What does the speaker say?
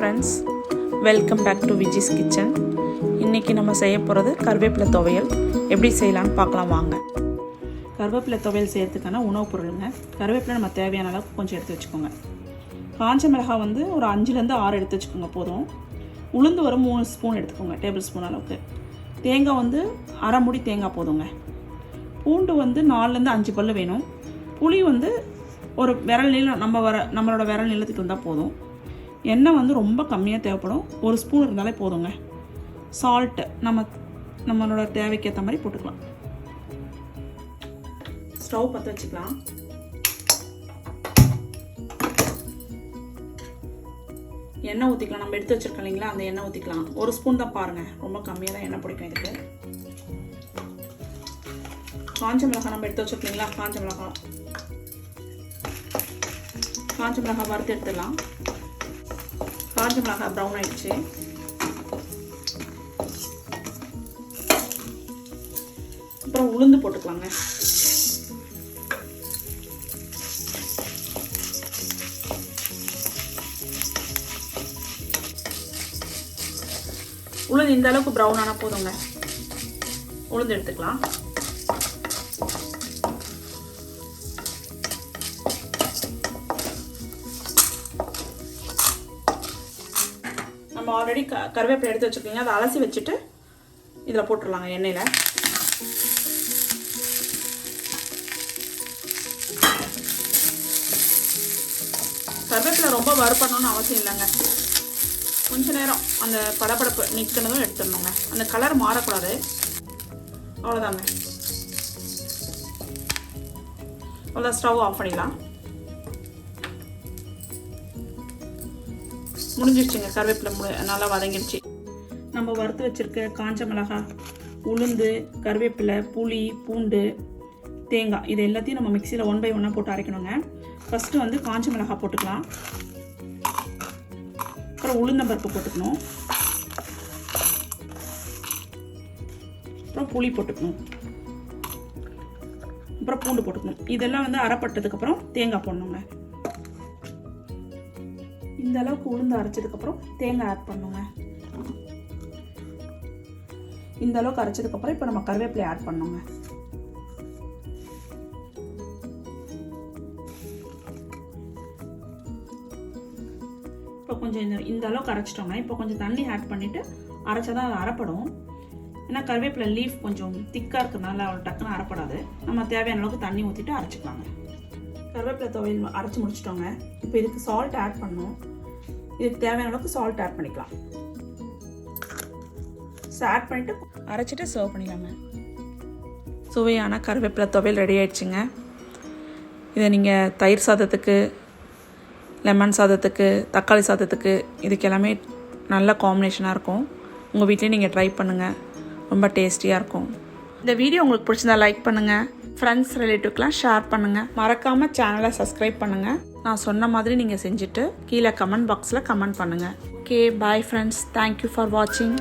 friends, welcome back to Viji's Kitchen. இன்னைக்கு நம்ம செய்ய போகிறது கருவேப்பிலை துவையல். எப்படி செய்யலாம்னு பார்க்கலாம் வாங்க. கருவேப்பிலை துவையல் செய்யறதுக்கான உணவுப் பொருளுங்க. கருவேப்பிலை நம்ம தேவையான அளவுக்கு கொஞ்சம் எடுத்து வச்சுக்கோங்க. காஞ்ச மிளகாய் வந்து ஒரு 5லேருந்து 6 எடுத்து வச்சுக்கோங்க போதும். உளுந்து ஒரு 3 ஸ்பூன் எடுத்துக்கோங்க, டேபிள் ஸ்பூன் அளவுக்கு. தேங்காய் வந்து அரை மூடி தேங்காய் போதுங்க. பூண்டு வந்து 4லேருந்து 5 பல்லு வேணும். புளி வந்து ஒரு விரல் நீளம் நம்மளோட விரல் நீளத்துக்கு இருந்தால் போதும். எண்ணெய் வந்து ரொம்ப கம்மியாக தேவைப்படும், 1 ஸ்பூன் இருந்தாலே போதுங்க. சால்ட்டு நம்மளோட தேவைக்கு ஏற்ற மாதிரி போட்டுக்கலாம். ஸ்டவ் பற்ற வச்சுக்கலாம். எண்ணெய் ஊற்றிக்கலாம். நம்ம எடுத்து வச்சுருக்கோம் இல்லைங்களா, அந்த எண்ணெய் ஊற்றிக்கலாம். 1 ஸ்பூன் தான் பாருங்கள், ரொம்ப கம்மியாக தான் எண்ணெய் பிடிக்கும் இதுக்கு. காஞ்ச மிளகாய் நம்ம எடுத்து வச்சுருக்கீங்களா, காஞ்ச மிளகாய் வறுத்து எடுத்துடலாம். காஞ்ச மிளகாய் ப்ரௌன் ஆயிடுச்சு. அப்புறம் உளுந்து போட்டுக்கலாங்க. உளுந்து இந்த அளவுக்கு ப்ரௌன் ஆனால் போதுங்க. உளுந்து எடுத்துக்கலாம். நம்ம ஆல்ரெடி கருவேப்பிலை எடுத்து வச்சுருக்கீங்க, அதை அலசி வச்சுட்டு இதில் போட்டுடலாங்க எண்ணெயில். கருவேப்பிலை ரொம்ப வறுப்படணும்னு அவசியம் இல்லைங்க. கொஞ்ச நேரம் அந்த படப்படப்பு நிற்கணும் எடுத்துடணுங்க. அந்த கலர் மாறக்கூடாது, அவ்வளோதாங்க. அவ்வளோதான், ஸ்டவ் ஆஃப் பண்ணிடலாம். முடிஞ்சிடுச்சுங்க. கருவேப்பிலை நல்லா வதங்கிடுச்சு. நம்ம வறுத்து வச்சுருக்க காஞ்ச மிளகாய், உளுந்து, கருவேப்பிலை, புளி, பூண்டு, தேங்காய், இது எல்லாத்தையும் நம்ம மிக்சியில் 1 by 1 போட்டு அரைக்கணுங்க. ஃபஸ்ட்டு வந்து காஞ்ச மிளகாய் போட்டுக்கலாம். அப்புறம் உளுந்தம்பருப்பு போட்டுக்கணும். அப்புறம் புளி போட்டுக்கணும். அப்புறம் பூண்டு போட்டுக்கணும். இதெல்லாம் வந்து அரைப்பட்டதுக்கப்புறம் தேங்காய் போடணுங்க. இந்த அளவுக்கு உளுந்து அரைச்சதுக்கப்புறம் தேங்காய் ஆட் பண்ணுங்க. இந்த அளவுக்கு அரைச்சதுக்கப்புறம் இப்போ நம்ம கருவேப்பிலை ஆட் பண்ணுங்க. இப்போ கொஞ்சம் இந்த அளவுக்கு அரைச்சிட்டோங்க. இப்போ கொஞ்சம் தண்ணி ஆட் பண்ணிட்டு அரைச்சாதான் அது அரைப்படும். ஏன்னா கருவேப்பிலை லீஃப் கொஞ்சம் திக்காக இருக்கிறதுனால அவ்வளோ டக்குன்னு அரைப்படாது. நம்ம தேவையான அளவுக்கு தண்ணி ஊற்றிட்டு அரைச்சிக்கலாங்க. கருவேப்பிலை துவையல் அரைச்சி முடிச்சிட்டோங்க. இப்போ இதுக்கு சால்ட் ஆட் பண்ணணும். இதுக்கு தேவையான அளவுக்கு சால்ட் ஆட் பண்ணிக்கலாம். ஆட் பண்ணிவிட்டு அரைச்சிட்டு சர்வ் பண்ணிக்கலாங்க. சுவையான கருவேப்பிலை துவையல் ரெடி ஆயிடுச்சுங்க. இதை நீங்கள் தயிர் சாதத்துக்கு, லெமன் சாதத்துக்கு, தக்காளி சாதத்துக்கு, இதுக்கு எல்லாமே நல்ல காம்பினேஷனாக இருக்கும். உங்கள் வீட்லேயும் நீங்கள் ட்ரை பண்ணுங்கள், ரொம்ப டேஸ்டியாக இருக்கும். இந்த வீடியோ உங்களுக்கு பிடிச்சிருந்தா லைக் பண்ணுங்கள், ஃப்ரெண்ட்ஸ் ரிலேட்டிவ்க்கெலாம் ஷேர் பண்ணுங்கள். மறக்காமல் சேனலை சப்ஸ்கிரைப் பண்ணுங்கள். நான் சொன்ன மாதிரி நீங்கள் செஞ்சுட்டு கீழே கமெண்ட் பாக்ஸில் கமெண்ட் பண்ணுங்கள். Okay, bye friends. Thank you for வாட்சிங்.